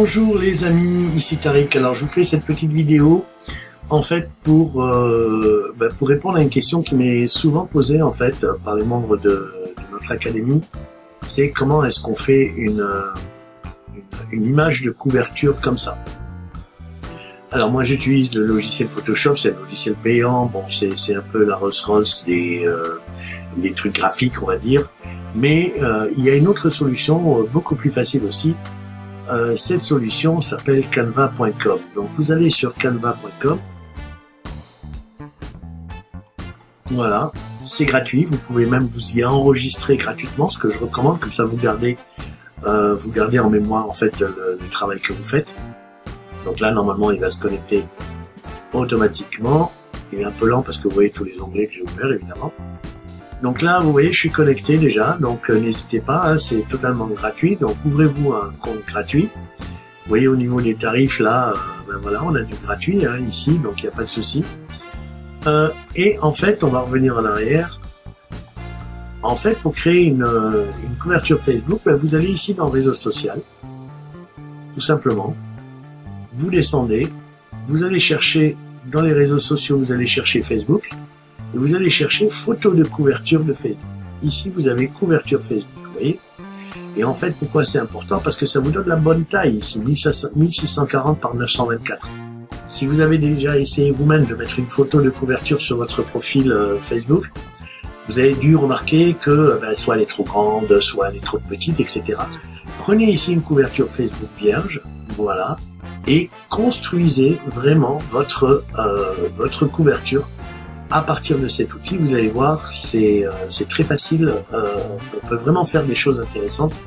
Bonjour les amis, ici Tariq. Alors je vous fais cette petite vidéo en fait pour répondre à une question qui m'est souvent posée en fait par les membres de notre académie. C'est comment est-ce qu'on fait une image de couverture comme ça. Alors moi j'utilise le logiciel Photoshop, c'est un logiciel payant, bon c'est un peu la Rolls-Royce des trucs graphiques on va dire, mais il y a une autre solution beaucoup plus facile aussi. Cette solution s'appelle canva.com. Donc vous allez sur canva.com. Voilà, c'est gratuit. Vous pouvez même vous y enregistrer gratuitement, ce que je recommande, comme ça vous gardez en mémoire en fait le travail que vous faites. Donc là normalement il va se connecter automatiquement. Il est un peu lent parce que vous voyez tous les onglets que j'ai ouverts évidemment. Donc là, vous voyez, je suis connecté déjà, donc n'hésitez pas, hein, c'est totalement gratuit. Donc ouvrez-vous un compte gratuit. Vous voyez au niveau des tarifs là, voilà, on a du gratuit hein, ici, donc il n'y a pas de souci. Et en fait, on va revenir en arrière. En fait, pour créer une couverture Facebook, vous allez ici dans Réseau social, tout simplement. Vous descendez, vous allez chercher dans les réseaux sociaux, vous allez chercher Facebook. Et vous allez chercher photo de couverture de Facebook. Ici, vous avez couverture Facebook, vous voyez. Et en fait, pourquoi c'est important? Parce que ça vous donne la bonne taille ici, 1640 par 924. Si vous avez déjà essayé vous-même de mettre une photo de couverture sur votre profil Facebook, vous avez dû remarquer que soit elle est trop grande, soit elle est trop petite, etc. Prenez ici une couverture Facebook vierge, voilà, et construisez vraiment votre couverture. À partir de cet outil, vous allez voir, c'est très facile. On peut vraiment faire des choses intéressantes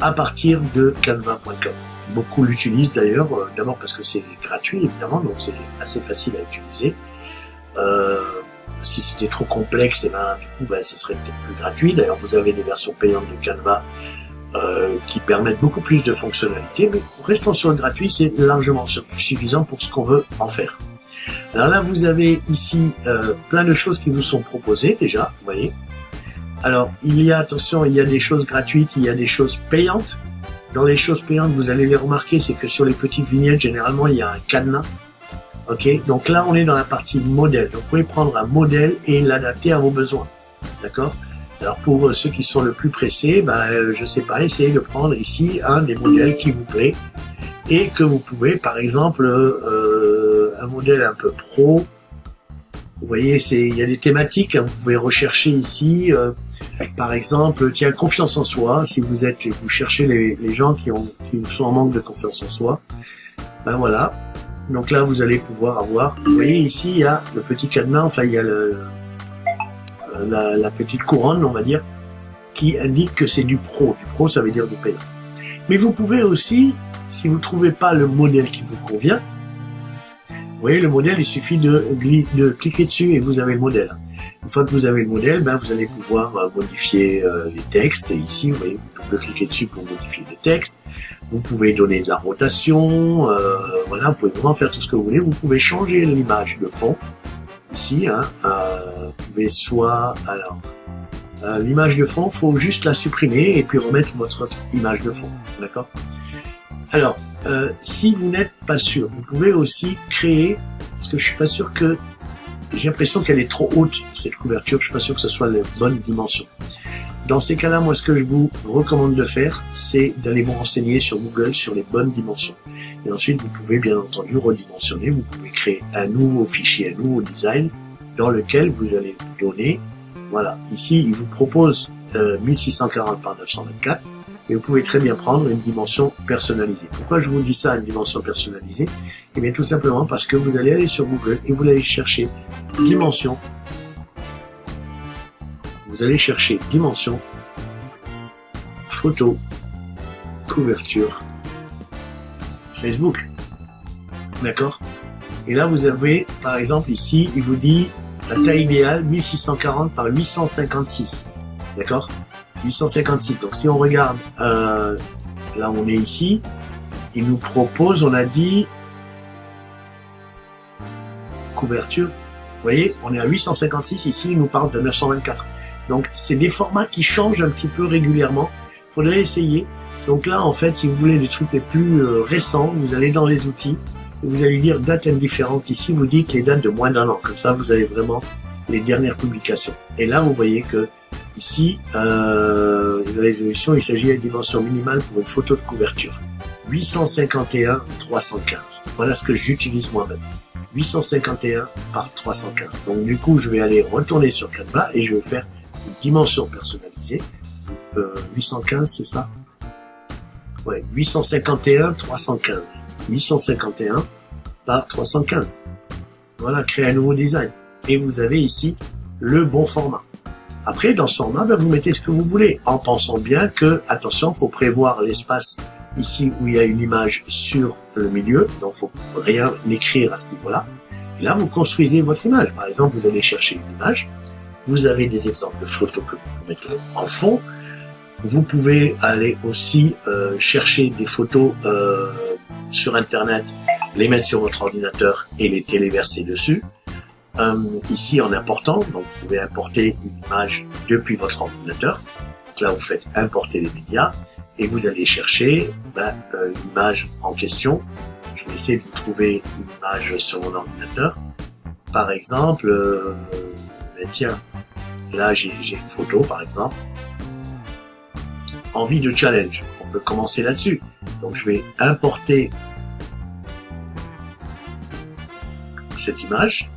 à partir de canva.com. Beaucoup l'utilisent d'ailleurs, d'abord parce que c'est gratuit évidemment, donc c'est assez facile à utiliser. Si c'était trop complexe, du coup, ce serait peut-être plus gratuit. D'ailleurs, vous avez des versions payantes de Canva qui permettent beaucoup plus de fonctionnalités, mais restons sur le gratuit, c'est largement suffisant pour ce qu'on veut en faire. Alors là, vous avez ici plein de choses qui vous sont proposées déjà, vous voyez. Alors, attention, il y a des choses gratuites, il y a des choses payantes. Dans les choses payantes, vous allez les remarquer, c'est que sur les petites vignettes, généralement, il y a un cadenas. Ok, donc là, on est dans la partie modèle. Donc, vous pouvez prendre un modèle et l'adapter à vos besoins. D'accord? Alors, pour ceux qui sont le plus pressés, je sais pas, essayez de prendre ici un des modèles qui vous plaît et que vous pouvez, par exemple, un modèle un peu pro. Vous voyez, il y a des thématiques, hein, vous pouvez rechercher ici, par exemple, tiens, confiance en soi. Si vous cherchez les gens qui sont en manque de confiance en soi, voilà. Donc là, vous allez pouvoir avoir. Vous voyez ici, il y a le petit cadenas, enfin il y a la petite couronne, on va dire, qui indique que c'est du pro. Du pro, ça veut dire du payant. Mais vous pouvez aussi, si vous trouvez pas le modèle qui vous convient, vous voyez le modèle, il suffit de cliquer dessus et vous avez le modèle. Une fois que vous avez le modèle, vous allez pouvoir modifier les textes. Et ici, vous voyez, vous pouvez cliquer dessus pour modifier les textes. Vous pouvez donner de la rotation. Voilà, vous pouvez vraiment faire tout ce que vous voulez. Vous pouvez changer l'image de fond. Ici, hein, vous pouvez l'image de fond, faut juste la supprimer et puis remettre votre autre image de fond. D'accord? Alors, si vous n'êtes pas sûr, vous pouvez aussi créer, parce que je suis pas sûr que, j'ai l'impression qu'elle est trop haute, cette couverture, je suis pas sûr que ce soit la bonne dimension. Dans ces cas-là, moi, ce que je vous recommande de faire, c'est d'aller vous renseigner sur Google sur les bonnes dimensions. Et ensuite, vous pouvez bien entendu redimensionner, vous pouvez créer un nouveau fichier, un nouveau design, dans lequel vous allez donner, voilà, ici, il vous propose 1640 par 924, mais vous pouvez très bien prendre une dimension personnalisée. Pourquoi je vous dis ça, une dimension personnalisée? Eh bien, tout simplement parce que vous allez aller sur Google et vous allez chercher dimension. Vous allez chercher dimension, photo, couverture, Facebook. D'accord? Et là, vous avez, par exemple, ici, il vous dit la taille idéale, 1640 par 856. D'accord? 856. Donc si on regarde, là on est ici, il nous propose, on a dit, couverture, vous voyez, on est à 856, ici il nous parle de 924. Donc c'est des formats qui changent un petit peu régulièrement, il faudrait essayer. Donc là, en fait, si vous voulez les trucs les plus récents, vous allez dans les outils, et vous allez dire date indifférente. Ici, vous dites les dates de moins d'1 an. Comme ça, vous avez vraiment les dernières publications. Et là, vous voyez que ici, la résolution, il s'agit d'une dimension minimale pour une photo de couverture. 851/315. Voilà ce que j'utilise moi maintenant. 851 par 315. Donc du coup, je vais aller retourner sur Canva et je vais faire une dimension personnalisée. 815, c'est ça? Ouais, 851/315. 851 par 315. Voilà, créer un nouveau design. Et vous avez ici le bon format. Après, dans ce format, vous mettez ce que vous voulez, en pensant bien que, attention, faut prévoir l'espace ici où il y a une image sur le milieu, donc faut rien écrire à ce niveau-là. Et là, vous construisez votre image. Par exemple, vous allez chercher une image. Vous avez des exemples de photos que vous mettez en fond. Vous pouvez aller aussi chercher des photos sur Internet, les mettre sur votre ordinateur et les téléverser dessus. Ici, en important, donc vous pouvez importer une image depuis votre ordinateur. Donc là, vous faites importer les médias et vous allez chercher l'image en question. Je vais essayer de vous trouver une image sur mon ordinateur. Par exemple, tiens, là j'ai une photo par exemple. Envie de challenge, on peut commencer là-dessus. Donc je vais importer cette image.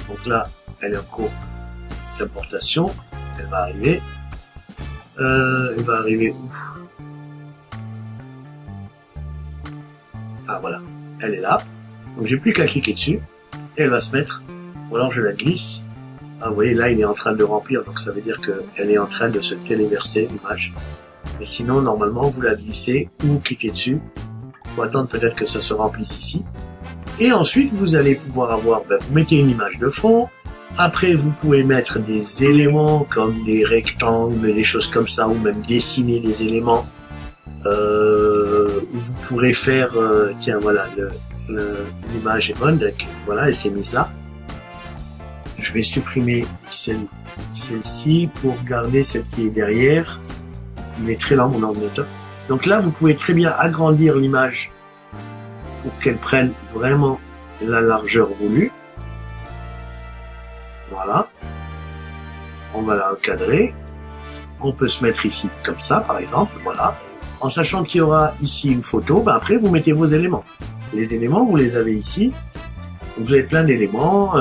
Donc là, elle est en cours d'importation. Elle va arriver. Elle va arriver où? Ah voilà, elle est là. Donc j'ai plus qu'à cliquer dessus et elle va se mettre. Ou alors je la glisse. Ah, vous voyez, là il est en train de remplir, donc ça veut dire qu'elle est en train de se téléverser l'image. Mais sinon, normalement, vous la glissez ou vous cliquez dessus. Il faut attendre peut-être que ça se remplisse ici. Et ensuite, vous allez pouvoir avoir, vous mettez une image de fond. Après, vous pouvez mettre des éléments comme des rectangles, des choses comme ça, ou même dessiner des éléments. Vous pourrez faire, tiens, voilà, l'image est bonne, donc voilà, elle s'est mise là. Je vais supprimer celle-ci pour garder celle qui est derrière. Il est très lent, mon ordinateur. Donc là, vous pouvez très bien agrandir l'image pour qu'elle prenne vraiment la largeur voulue. Voilà. On va la recadrer. On peut se mettre ici comme ça, par exemple. Voilà. En sachant qu'il y aura ici une photo, après, vous mettez vos éléments. Les éléments, vous les avez ici. Vous avez plein d'éléments,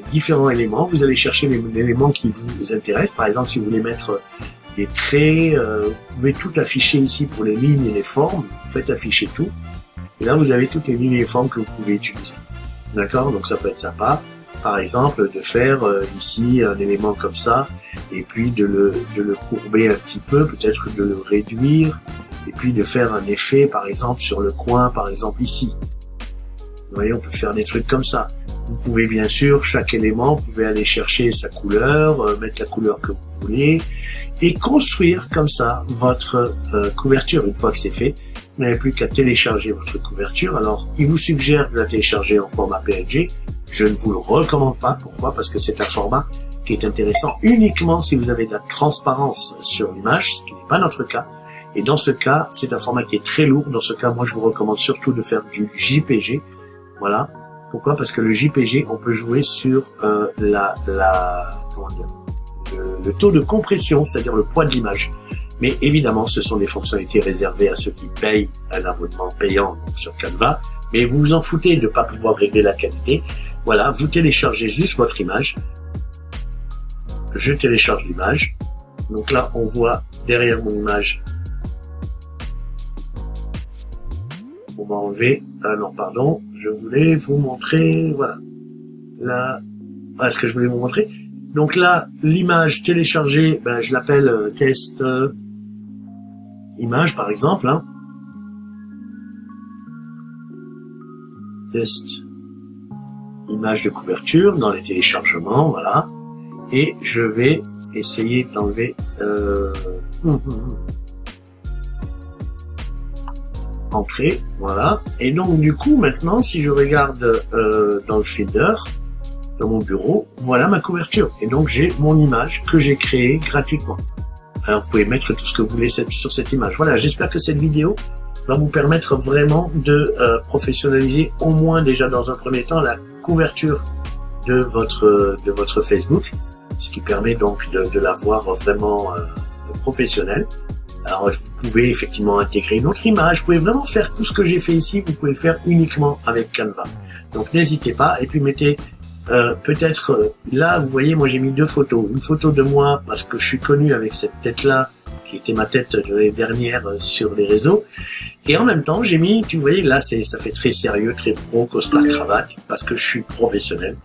différents éléments. Vous allez chercher les éléments qui vous intéressent. Par exemple, si vous voulez mettre des traits, vous pouvez tout afficher ici pour les lignes et les formes. Vous faites afficher tout. Et là, vous avez toutes les lignes et les formes que vous pouvez utiliser. D'accord? Donc, ça peut être sympa. Par exemple, de faire ici un élément comme ça, et puis de le courber un petit peu, peut-être de le réduire, et puis de faire un effet, par exemple, sur le coin, par exemple ici. Vous voyez, on peut faire des trucs comme ça. Vous pouvez bien sûr, chaque élément, vous pouvez aller chercher sa couleur, mettre la couleur que vous voulez, et construire comme ça votre couverture. Une fois que c'est fait, vous n'avez plus qu'à télécharger votre couverture. Alors, il vous suggère de la télécharger en format PNG. Je ne vous le recommande pas. Pourquoi? Parce que c'est un format qui est intéressant uniquement si vous avez de la transparence sur l'image, ce qui n'est pas notre cas. Et dans ce cas, c'est un format qui est très lourd. Dans ce cas, moi, je vous recommande surtout de faire du JPG. Voilà. Pourquoi? Parce que le JPG, on peut jouer sur le taux de compression, c'est-à-dire le poids de l'image. Mais évidemment, ce sont des fonctionnalités réservées à ceux qui payent un abonnement payant sur Canva. Mais vous vous en foutez de ne pas pouvoir régler la qualité. Voilà, vous téléchargez juste votre image. Je télécharge l'image. Donc là, on voit derrière mon image. On va enlever. Ah non, pardon. Je voulais vous montrer. Voilà. Là, voilà ce que je voulais vous montrer. Donc là, l'image téléchargée, je l'appelle test image par exemple. Hein. Test image de couverture dans les téléchargements, voilà. Et je vais essayer d'enlever entrée, voilà. Et donc du coup maintenant, si je regarde dans le Finder, dans mon bureau, voilà ma couverture. Et donc j'ai mon image que j'ai créée gratuitement. Alors vous pouvez mettre tout ce que vous voulez sur cette image. Voilà, j'espère que cette vidéo va vous permettre vraiment de professionnaliser au moins déjà dans un premier temps la couverture de votre Facebook, ce qui permet donc de la voir vraiment professionnelle. Alors vous pouvez effectivement intégrer une autre image, vous pouvez vraiment faire tout ce que j'ai fait ici, vous pouvez le faire uniquement avec Canva. Donc n'hésitez pas, et puis mettez peut-être là, vous voyez, moi j'ai mis 2 photos. Une photo de moi parce que je suis connu avec cette tête-là, qui était ma tête de l'année dernière sur les réseaux. Et en même temps, j'ai mis, tu voyez, là ça fait très sérieux, très pro, costard cravate, parce que je suis professionnel.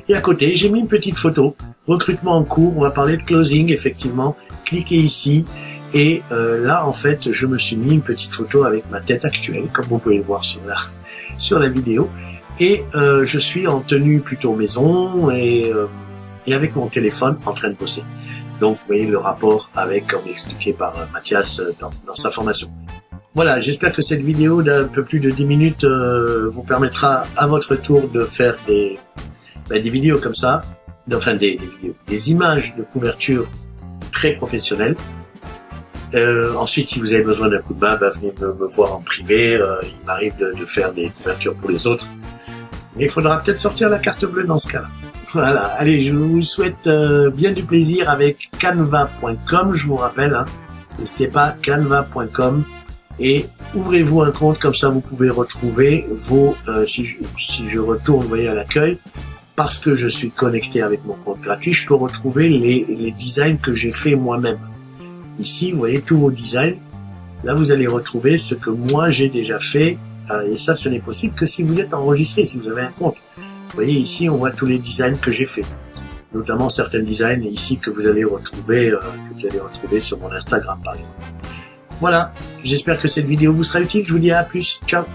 Et à côté, j'ai mis une petite photo, recrutement en cours, on va parler de closing, effectivement. Cliquez ici, et là, en fait, je me suis mis une petite photo avec ma tête actuelle, comme vous pouvez le voir sur la vidéo. Et je suis en tenue plutôt maison, et avec mon téléphone en train de bosser. Donc, vous voyez le rapport avec, comme expliqué par Mathias dans sa formation. Voilà, j'espère que cette vidéo d'un peu plus de 10 minutes vous permettra à votre tour de faire des vidéos comme ça, enfin des images de couverture très professionnelles. Ensuite, si vous avez besoin d'un coup de main, venez me voir en privé. Il m'arrive de faire des couvertures pour les autres. Mais il faudra peut-être sortir la carte bleue dans ce cas-là. Voilà, allez, je vous souhaite bien du plaisir avec canva.com, je vous rappelle. N'hésitez pas, canva.com. Et ouvrez-vous un compte, comme ça vous pouvez retrouver vos... si je retourne, vous voyez, à l'accueil, parce que je suis connecté avec mon compte gratuit, je peux retrouver les designs que j'ai fait moi-même. Ici, vous voyez tous vos designs. Là, vous allez retrouver ce que moi j'ai déjà fait. Et ça, ce n'est possible que si vous êtes enregistré, si vous avez un compte. Vous voyez, ici, on voit tous les designs que j'ai fait. Notamment certains designs ici que vous allez retrouver sur mon Instagram, par exemple. Voilà. J'espère que cette vidéo vous sera utile. Je vous dis à plus. Ciao.